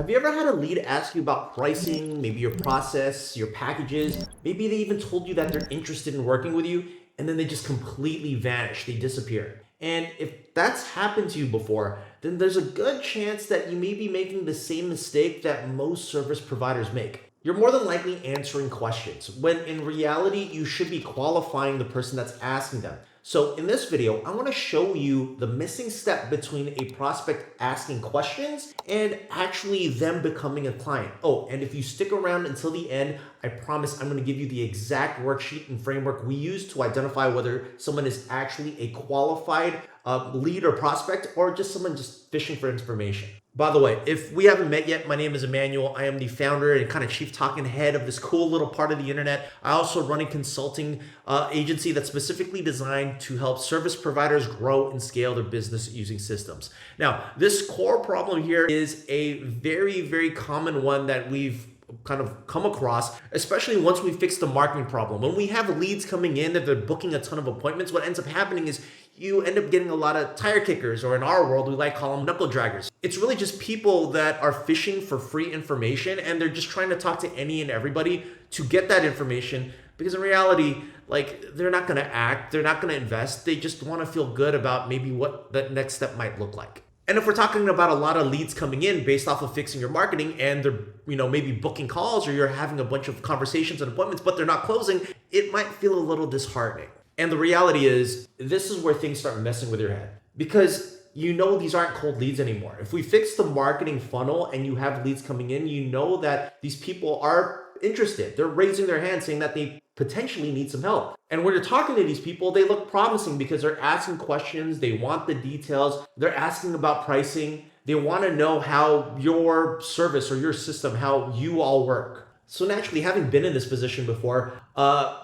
Have you ever had a lead ask you about pricing, maybe your process, your packages? Maybe they even told you that they're interested in working with you, and then they just completely vanish, they disappear. And if that's happened to you before, then there's a good chance that you may be making the same mistake that most service providers make. You're more than likely answering questions, when in reality, you should be qualifying the person that's asking them. So in this video, I want to show you the missing step between a prospect asking questions and actually them becoming a client. Oh, and if you stick around until the end, I promise I'm going to give you the exact worksheet and framework we use to identify whether someone is actually a qualified lead or prospect or just someone just fishing for information. By the way, if we haven't met yet, my name is Emmanuel. I am the founder and kind of chief talking head of this cool little part of the internet. I also run a consulting agency that's specifically designed to help service providers grow and scale their business using systems. Now, this core problem here is a very, very common one that we've kind of come across, especially once we fix the marketing problem. When we have leads coming in that they're booking a ton of appointments, what ends up happening is you end up getting a lot of tire kickers, or in our world, we like call them knuckle draggers. It's really just people that are fishing for free information, and they're just trying to talk to any and everybody to get that information, because in reality, like, they're not going to act, they're not going to invest, they just want to feel good about maybe what that next step might look like. And if we're talking about a lot of leads coming in based off of fixing your marketing, and they're, maybe booking calls, or you're having a bunch of conversations and appointments, but they're not closing, it might feel a little disheartening. And the reality is, this is where things start messing with your head, because these aren't cold leads anymore. If we fix the marketing funnel and you have leads coming in, you know that these people are interested. They're raising their hand saying that they potentially need some help. And when you're talking to these people, they look promising because they're asking questions, they want the details, they're asking about pricing, they want to know how your service or your system, how you all work. So naturally, having been in this position before,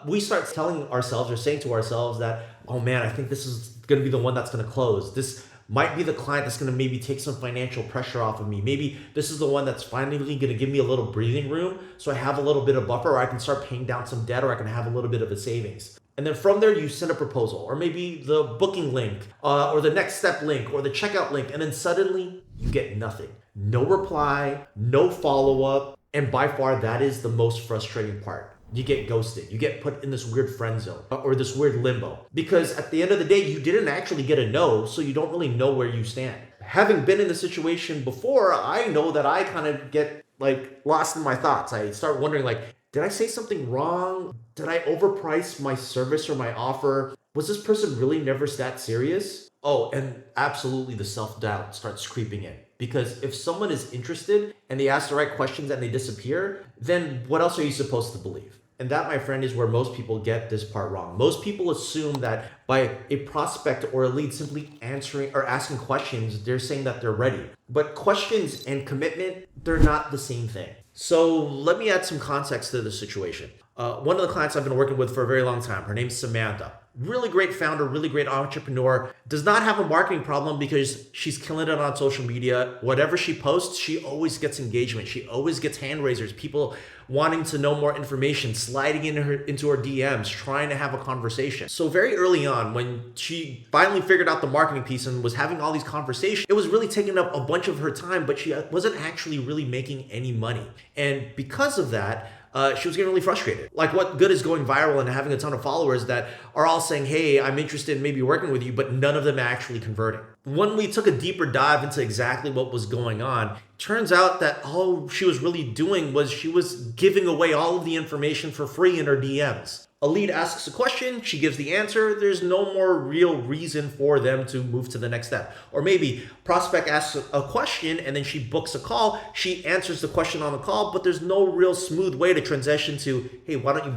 we start telling ourselves or saying to ourselves that, oh man, I think this is going to be the one that's going to close. This might be the client that's going to maybe take some financial pressure off of me. Maybe this is the one that's finally going to give me a little breathing room so I have a little bit of buffer, or I can start paying down some debt, or I can have a little bit of a savings. And then from there, you send a proposal, or maybe the booking link, or the next step link, or the checkout link, and then suddenly you get nothing. No reply, no follow-up, and by far that is the most frustrating part. You get ghosted. You get put in this weird friend zone or this weird limbo, because at the end of the day, you didn't actually get a no, so you don't really know where you stand. Having been in the situation before, I know that I kind of get lost in my thoughts. I start wondering, did I say something wrong? Did I overprice my service or my offer? Was this person really never that serious? Oh, and absolutely the self-doubt starts creeping in. Because if someone is interested and they ask the right questions and they disappear, then what else are you supposed to believe? And that, my friend, is where most people get this part wrong. Most people assume that by a prospect or a lead simply answering or asking questions, they're saying that they're ready. But questions and commitment, they're not the same thing. So let me add some context to the situation. One of the clients I've been working with for a very long time, her name's Samantha. Really great founder, really great entrepreneur, does not have a marketing problem because she's killing it on social media. Whatever she posts, she always gets engagement. She always gets hand raisers, people wanting to know more information, sliding into her DMs, trying to have a conversation. So very early on, when she finally figured out the marketing piece and was having all these conversations, it was really taking up a bunch of her time, but she wasn't actually really making any money. And because of that, she was getting really frustrated. What good is going viral and having a ton of followers that are all saying, hey, I'm interested in maybe working with you, but none of them actually converting? When we took a deeper dive into exactly what was going on, turns out that all she was really doing was she was giving away all of the information for free in her DMs. A lead asks a question, she gives the answer, there's no more real reason for them to move to the next step. Or maybe prospect asks a question and then she books a call, she answers the question on the call, but there's no real smooth way to transition to, hey, why don't you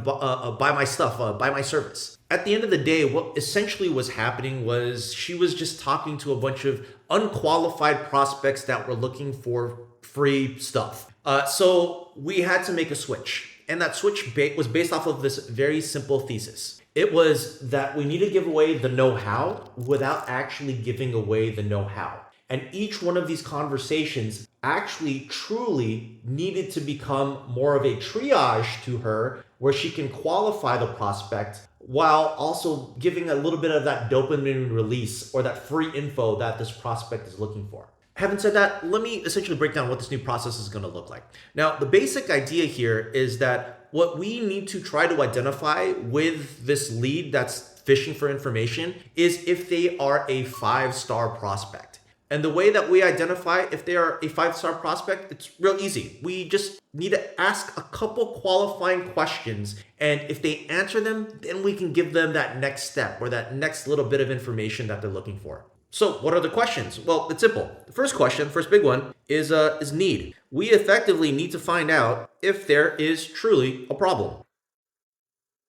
buy my stuff, buy my service? At the end of the day, what essentially was happening was she was just talking to a bunch of unqualified prospects that were looking for free stuff. So we had to make a switch. And that switch was based off of this very simple thesis. It was that we need to give away the know-how without actually giving away the know-how. And each one of these conversations actually truly needed to become more of a triage to her, where she can qualify the prospect while also giving a little bit of that dopamine release or that free info that this prospect is looking for. Having said that, let me essentially break down what this new process is going to look like. Now, the basic idea here is that what we need to try to identify with this lead that's fishing for information is if they are a 5-star prospect. And the way that we identify if they are a 5-star prospect, it's real easy. We just need to ask a couple qualifying questions. And if they answer them, then we can give them that next step or that next little bit of information that they're looking for. So what are the questions? Well, it's simple. The first question, first big one, is need. We effectively need to find out if there is truly a problem.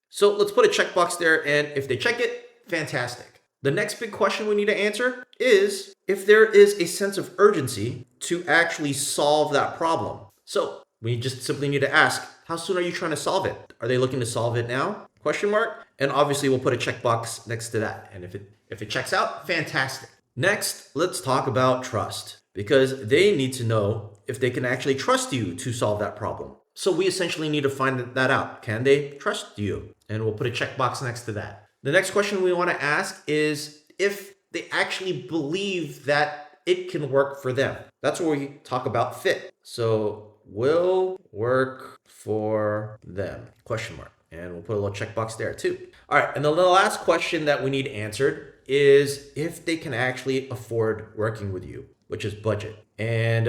So let's put a checkbox there, and if they check it, fantastic. The next big question we need to answer is if there is a sense of urgency to actually solve that problem. So we just simply need to ask, how soon are you trying to solve it? Are they looking to solve it now? Question mark. And obviously we'll put a checkbox next to that. And if it checks out, fantastic. Next, let's talk about trust, because they need to know if they can actually trust you to solve that problem. So we essentially need to find that out. Can they trust you? And we'll put a checkbox next to that. The next question we want to ask is if they actually believe that it can work for them. That's where we talk about fit. So will work for them? Question mark. And we'll put a little checkbox there too. All right, and the last question that we need answered is if they can actually afford working with you, which is budget. And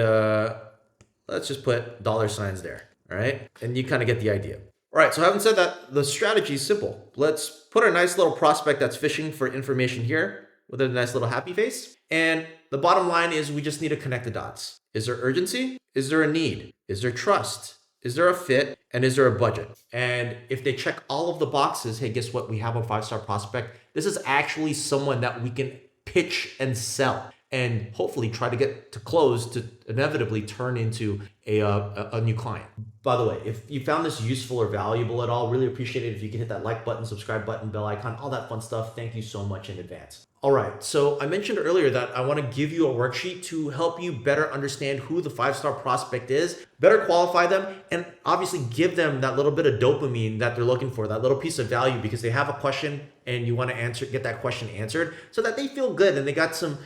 let's just put $ there, all right? And you kind of get the idea. All right, so having said that, the strategy is simple. Let's put a nice little prospect that's fishing for information here with a nice little happy face. And the bottom line is we just need to connect the dots. Is there urgency? Is there a need? Is there trust? Is there a fit? And is there a budget? And if they check all of the boxes, hey, guess what? We have a 5-star prospect. This is actually someone that we can pitch and sell and hopefully try to get to close to inevitably turn into a new client. By the way, if you found this useful or valuable at all, really appreciate it if you can hit that like button, subscribe button, bell icon, all that fun stuff. Thank you so much in advance. All right, so I mentioned earlier that I want to give you a worksheet to help you better understand who the 5-star prospect is, better qualify them, and obviously give them that little bit of dopamine that they're looking for, that little piece of value because they have a question and you want to get that question answered so that they feel good and they got some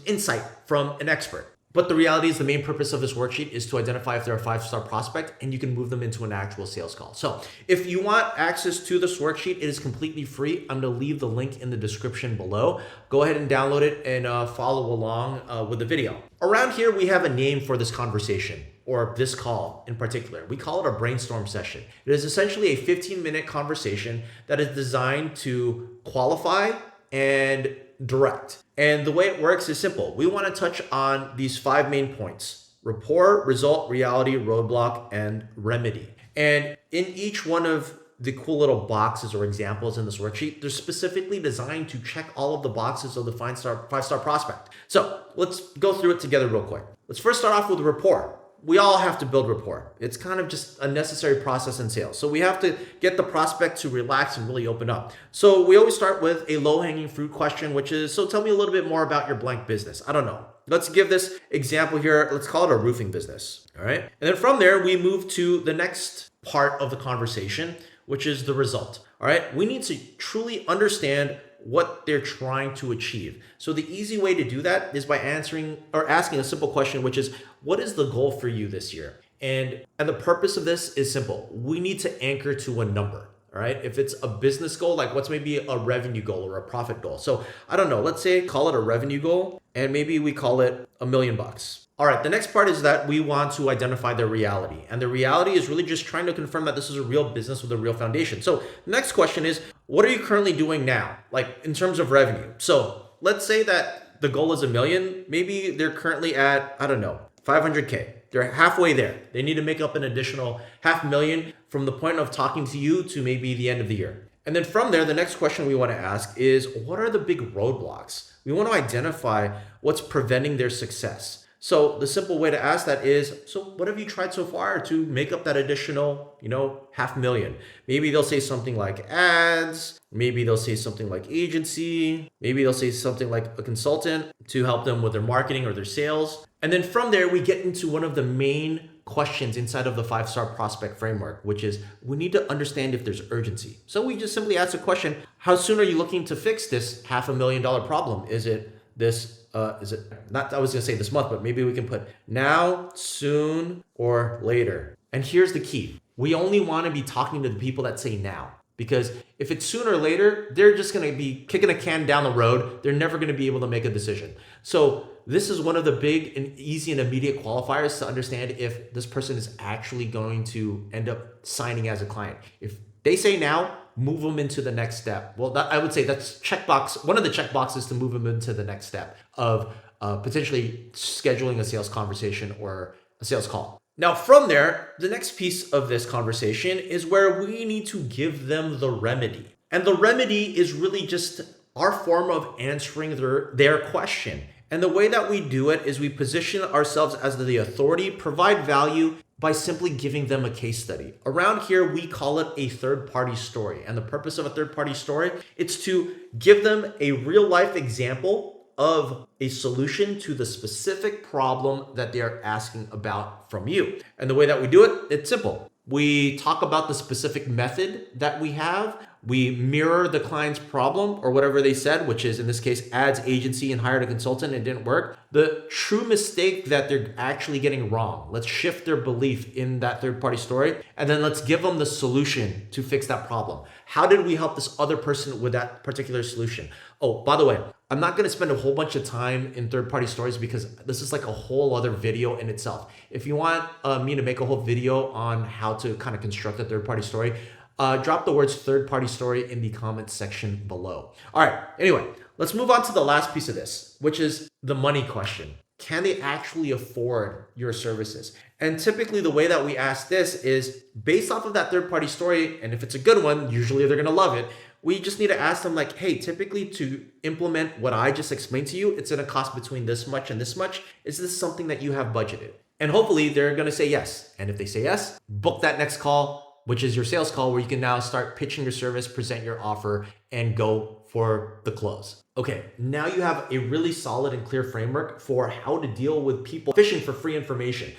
insight from an expert. But the reality is the main purpose of this worksheet is to identify if they're a 5-star prospect and you can move them into an actual sales call. So if you want access to this worksheet, it is completely free. I'm going to leave the link in the description below. Go ahead and download it and follow along with the video. Around here, we have a name for this conversation or this call in particular. We call it a brainstorm session. It is essentially a 15-minute conversation that is designed to qualify and direct. And the way it works is simple. We want to touch on these 5 main points: rapport, result, reality, roadblock, and remedy. And in each one of the cool little boxes or examples in this worksheet, they're specifically designed to check all of the boxes of the 5-star prospect. So let's go through it together real quick. Let's first start off with rapport. We all have to build rapport. It's kind of just a necessary process in sales. So we have to get the prospect to relax and really open up. So we always start with a low-hanging fruit question, which is, so tell me a little bit more about your blank business. I don't know. Let's give this example here. Let's call it a roofing business. All right. And then from there, we move to the next part of the conversation, which is the result. All right. We need to truly understand what they're trying to achieve. So the easy way to do that is by answering or asking a simple question, which is, what is the goal for you this year? And the purpose of this is simple. We need to anchor to a number. All right. If it's a business goal, like what's maybe a revenue goal or a profit goal. So I don't know, let's say call it a revenue goal and maybe we call it $1 million. All right. The next part is that we want to identify the reality. And the reality is really just trying to confirm that this is a real business with a real foundation. So the next question is, what are you currently doing now? Like in terms of revenue. So let's say that the goal is $1 million. Maybe they're currently at, I don't know, 500K. They're halfway there. They need to make up an additional $500,000 from the point of talking to you to maybe the end of the year. And then from there, the next question we want to ask is, what are the big roadblocks? We want to identify what's preventing their success. So the simple way to ask that is, so what have you tried so far to make up that additional, $500,000? Maybe they'll say something like ads. Maybe they'll say something like agency. Maybe they'll say something like a consultant to help them with their marketing or their sales. And then from there, we get into one of the main questions inside of the 5-star prospect framework, which is we need to understand if there's urgency. So we just simply ask the question, how soon are you looking to fix this $500,000 problem? Is it this is it not, I was gonna say this month, but maybe we can put now, soon, or later. And here's the key. We only want to be talking to the people that say now. Because if it's sooner or later, they're just going to be kicking a can down the road. They're never going to be able to make a decision. So this is one of the big and easy and immediate qualifiers to understand if this person is actually going to end up signing as a client. If they say now, move them into the next step. Well, I would say that's checkbox. One of the check boxes to move them into the next step of potentially scheduling a sales conversation or a sales call. Now, from there, the next piece of this conversation is where we need to give them the remedy. And the remedy is really just our form of answering their question. And the way that we do it is we position ourselves as the authority, provide value by simply giving them a case study. Around here, we call it a third-party story. And the purpose of a third-party story, it's to give them a real-life example of a solution to the specific problem that they're asking about from you. And the way that we do it, it's simple. We talk about the specific method that we have. We mirror the client's problem or whatever they said, which is in this case, ads agency and hired a consultant and it didn't work. The true mistake that they're actually getting wrong. Let's shift their belief in that third-party story. And then let's give them the solution to fix that problem. How did we help this other person with that particular solution? Oh, by the way, I'm not going to spend a whole bunch of time in third-party stories because this is like a whole other video in itself. If you want me to make a whole video on how to kind of construct a third-party story, drop the words third-party story in the comments section below. All right, anyway, let's move on to the last piece of this, which is the money question. Can they actually afford your services? And typically the way that we ask this is based off of that third-party story, and if it's a good one, usually they're gonna love it. We just need to ask them like, hey, typically to implement what I just explained to you, it's gonna cost between this much and this much. Is this something that you have budgeted? And hopefully they're gonna say yes. And if they say yes, book that next call, which is your sales call, where you can now start pitching your service, present your offer, and go for the close. Okay, now you have a really solid and clear framework for how to deal with people fishing for free information.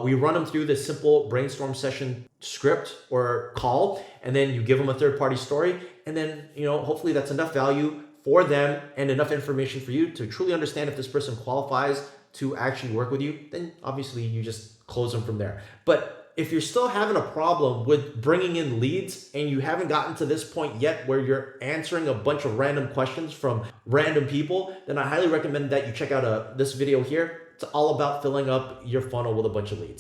We run them through this simple brainstorm session script or call, and then you give them a third-party story, and then hopefully that's enough value for them and enough information for you to truly understand if this person qualifies to actually work with you. Then obviously you just close them from there. But if you're still having a problem with bringing in leads and you haven't gotten to this point yet where you're answering a bunch of random questions from random people, then I highly recommend that you check out this video here. It's all about filling up your funnel with a bunch of leads.